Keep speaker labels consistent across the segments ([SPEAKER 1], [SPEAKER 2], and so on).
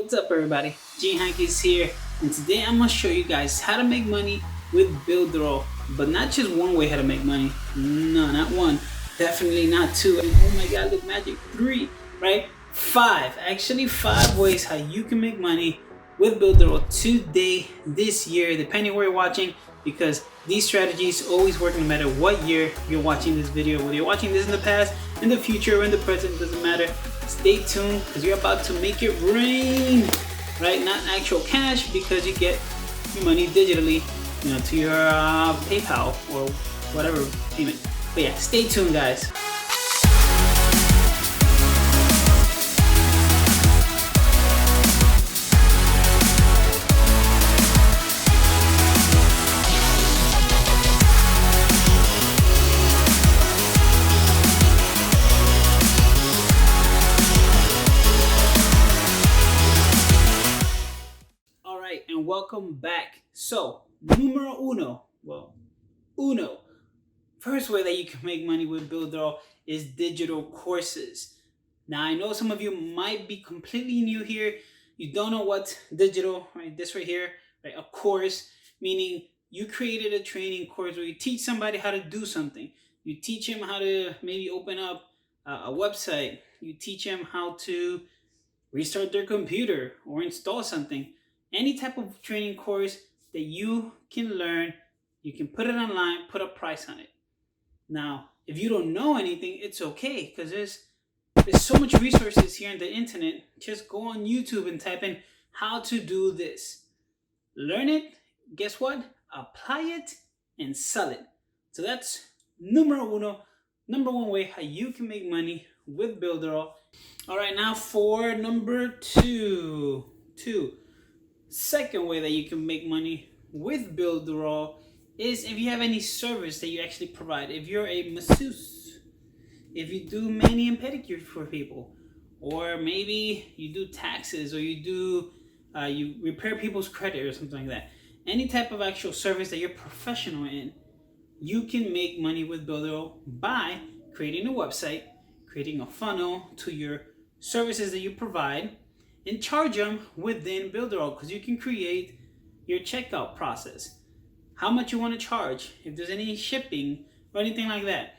[SPEAKER 1] What's up everybody? G Hank is here, and today I'm gonna show you guys how to make money with BuilderAll. But not just one way how to make money. No, not one. Definitely not two. And oh my god, look, magic. Three, right? Five. Actually, five ways how you can make money with BuilderAll today, this year, depending where you're watching, because these strategies always work no matter what year you're watching this video. Whether you're watching this in the past, in the future, or in the present, doesn't matter. Stay tuned because you're about to make it rain, right? Not actual cash, because you get your money digitally, to your PayPal or whatever payment. But yeah, stay tuned, guys. And welcome back. So, numero uno. Uno. First way that you can make money with BuilderAll is digital courses. Now, I know some of you might be completely new here. You don't know what's digital, right? This right here, right? A course, meaning you created a training course where you teach somebody how to do something. You teach them how to maybe open up a website. You teach them how to restart their computer or install something. Any type of training course that you can learn, you can put it online, put a price on it. Now, if you don't know anything, it's okay, because there's so much resources here on the internet. Just go on YouTube and type in how to do this. Learn it, guess what? Apply it and sell it. So that's number one way how you can make money with BuilderAll. All right, now for number two. Second way that you can make money with BuilderAll is if you have any service that you actually provide. If you're a masseuse, if you do mani and pedicure for people, or maybe you do taxes, or you do you repair people's credit or something like that. Any type of actual service that you're professional in, you can make money with BuilderAll by creating a website, creating a funnel to your services that you provide, and charge them within BuilderAll, because you can create your checkout process. How much you want to charge, if there's any shipping or anything like that.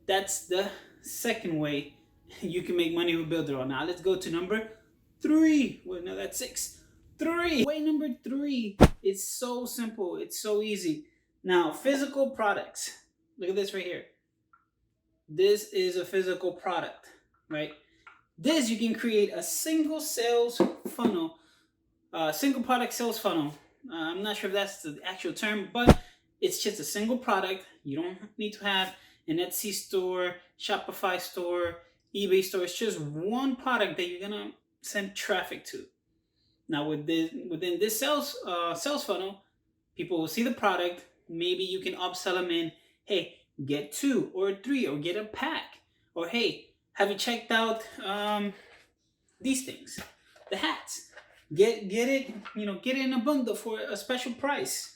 [SPEAKER 1] That's the second way you can make money with BuilderAll. Now let's go to number three. Well, no, that's six. Way number three is so simple. It's so easy. Now, physical products. Look at this right here. This is a physical product, right? This, you can create a single sales funnel, single product sales funnel. I'm not sure if that's the actual term, but it's just a single product. You don't need to have an Etsy store, Shopify store, eBay store. It's just one product that you're gonna send traffic to. Now, within this sales funnel, people will see the product. Maybe you can upsell them in, hey, get 2 or 3, or get a pack, or hey, have you checked out these things, the hats? Get it, get it in a bundle for a special price.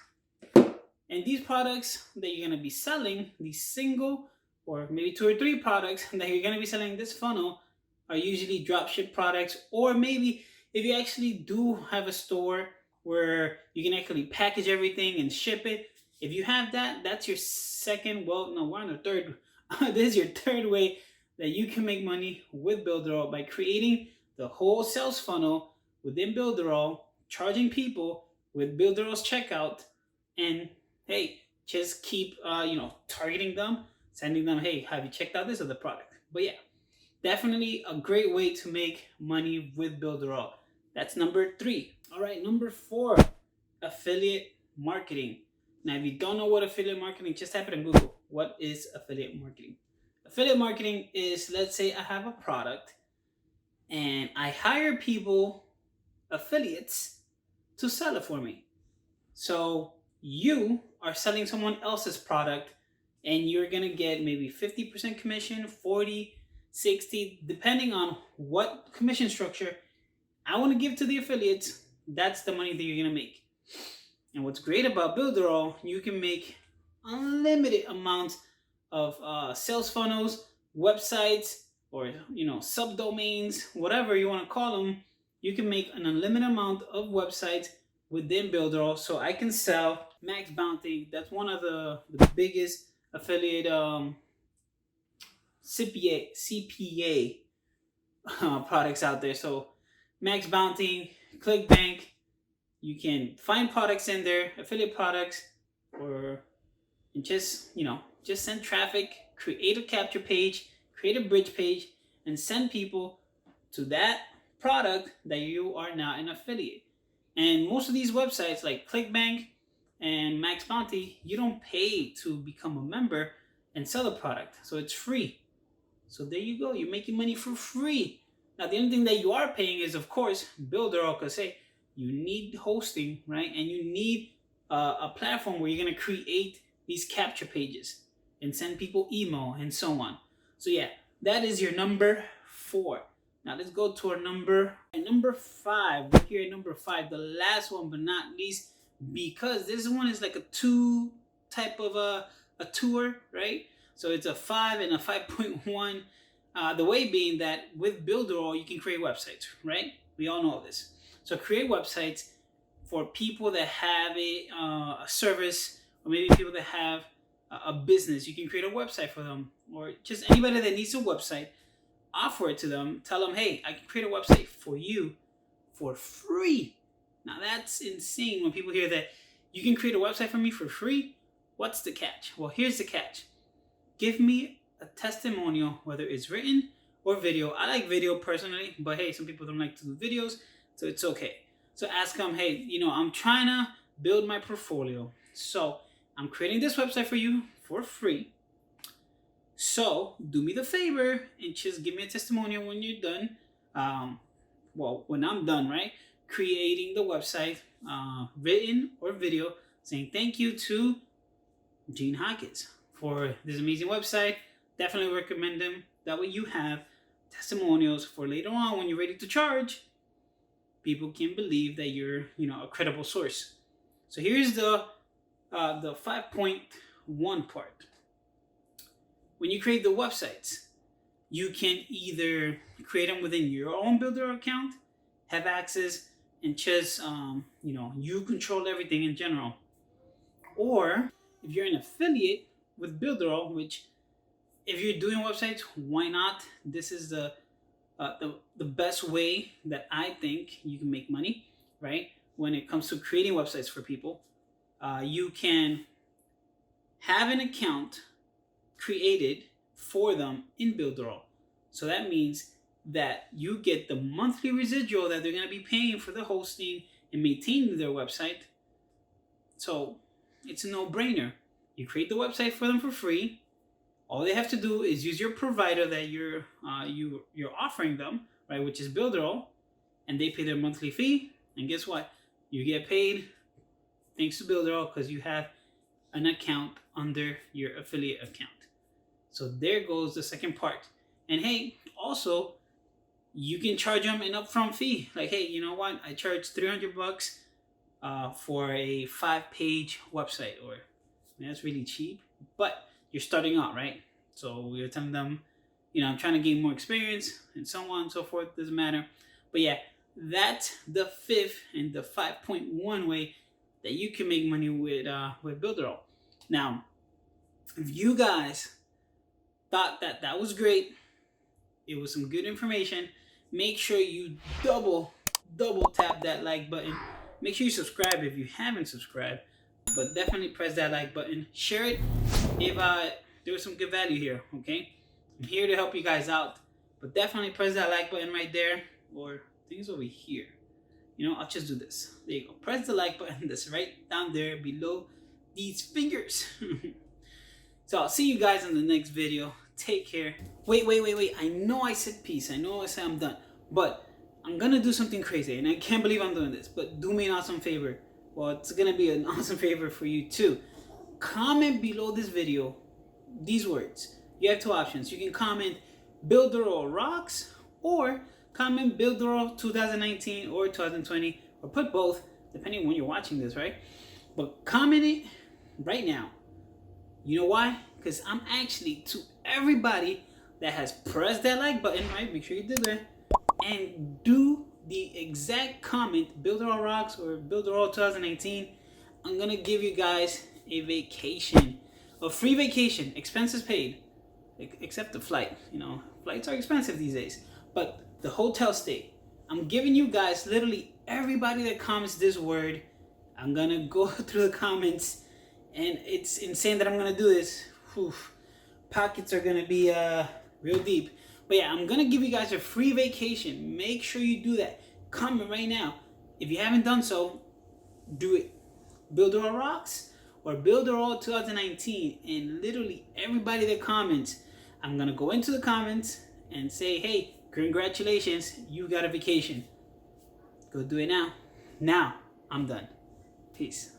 [SPEAKER 1] And these products that you're gonna be selling, these single or maybe 2 or 3 products that you're gonna be selling in this funnel, are usually dropship products. Or maybe if you actually do have a store where you can actually package everything and ship it, if you have that, that's your second. Well, no, we're on the third. This is your third way that you can make money with BuilderAll, by creating the whole sales funnel within BuilderAll, charging people with BuilderAll's checkout, and hey, just keep targeting them, sending them, hey, have you checked out this other product? But yeah, definitely a great way to make money with BuilderAll. That's number three. All right, number four, affiliate marketing. Now, if you don't know what affiliate marketing, just type it in Google. What is affiliate marketing? Affiliate marketing is, let's say I have a product and I hire people, affiliates, to sell it for me. So you are selling someone else's product, and you're gonna get maybe 50% commission, 40, 60, depending on what commission structure I want to give to the affiliates. That's the money that you're gonna make. And what's great about BuilderAll, you can make unlimited amounts of sales funnels, websites, or subdomains, whatever you want to call them. you can make an unlimited amount of websites within BuilderAll. So I can sell Max Bounty. That's one of the biggest affiliate CPA products out there. So Max Bounty, ClickBank, you can find products in there, affiliate products, or just just send traffic, create a capture page, create a bridge page, and send people to that product that you are now an affiliate. And most of these websites like ClickBank and Max Bounty, you don't pay to become a member and sell a product, so it's free. So there you go, you're making money for free. Now the only thing that you are paying is, of course, BuilderAll, because hey, you need hosting, right? And you need a platform where you're gonna create these capture pages and send people email and so on. So yeah, that is your number 4. Now let's go to our number 5. We're here at number 5, the last one but not least, because this one is like a 2 type of a tour, right? So it's a 5 and a 5.1. The way being that with BuilderAll you can create websites, right? We all know this. So create websites for people that have a service, or maybe people that have a business. You can create a website for them, or just anybody that needs a website. Offer it to them. Tell them, hey, I can create a website for you for free. Now that's insane when people hear that you can create a website for me for free. What's the catch? Well, here's the catch. Give me a testimonial, whether it's written or video. I like video personally, but hey, some people don't like to do videos, so it's okay. So ask them, hey, I'm trying to build my portfolio. So I'm creating this website for you for free. So do me the favor and just give me a testimonial when you're done. When I'm done, right? Creating the website, written or video, saying thank you to Gene Hawkins for this amazing website. Definitely recommend them. That way you have testimonials for later on when you're ready to charge. People can believe that you're, a credible source. So here's the 5.1 part. When you create the websites, you can either create them within your own BuilderAll account, have access, and just you control everything in general. Or if you're an affiliate with BuilderAll, which if you're doing websites, why not? This is the best way that I think you can make money, right? When it comes to creating websites for people, you can have an account created for them in BuilderAll. So that means that you get the monthly residual that they're going to be paying for the hosting and maintaining their website. So it's a no-brainer. You create the website for them for free. All they have to do is use your provider that you're offering them, right, which is BuilderAll, and they pay their monthly fee. And guess what? You get paid thanks to BuilderAll because you have an account under your affiliate account. So there goes the second part. And hey, also, you can charge them an upfront fee. Like, hey, you know what? I charge $300 for a 5-page website. Or, that's really cheap. But you're starting out, right? So you're telling them, I'm trying to gain more experience and so on and so forth. Doesn't matter. But yeah, that's the 5th and the 5.1 way that you can make money with BuilderAll. Now, if you guys thought that was great, it was some good information, make sure you double tap that like button. Make sure you subscribe if you haven't subscribed, but definitely press that like button. Share it if there was some good value here, okay? I'm here to help you guys out, but definitely press that like button right there, or I think it's over here. I'll just do this. There you go. Press the like button that's right down there below these fingers. So I'll see you guys in the next video. Take care. Wait. I know I said peace. I know I said I'm done. But I'm going to do something crazy. And I can't believe I'm doing this. But do me an awesome favor. Well, it's going to be an awesome favor for you too. Comment below this video these words. You have 2 options. You can comment BuilderAll rocks, or comment BuilderAll 2019 or 2020, or put both, depending on when you're watching this, right? But comment it right now. You know why? Because I'm actually, to everybody that has pressed that like button, right? Make sure you do that. And do the exact comment, BuilderAll rocks or BuilderAll 2019, I'm gonna give you guys a vacation, a free vacation, expenses paid, except the flight. You know, flights are expensive these days, but the hotel stay. I'm giving you guys, literally everybody that comments this word, I'm gonna go through the comments, and it's insane that I'm gonna do this. Whew. Pockets are gonna be real deep. But yeah, I'm gonna give you guys a free vacation. Make sure you do that. Comment right now. If you haven't done so, do it. BuilderAll rocks or BuilderAll 2019, and literally everybody that comments, I'm gonna go into the comments and say, hey, congratulations, you got a vacation. Go do it now. Now, I'm done. Peace.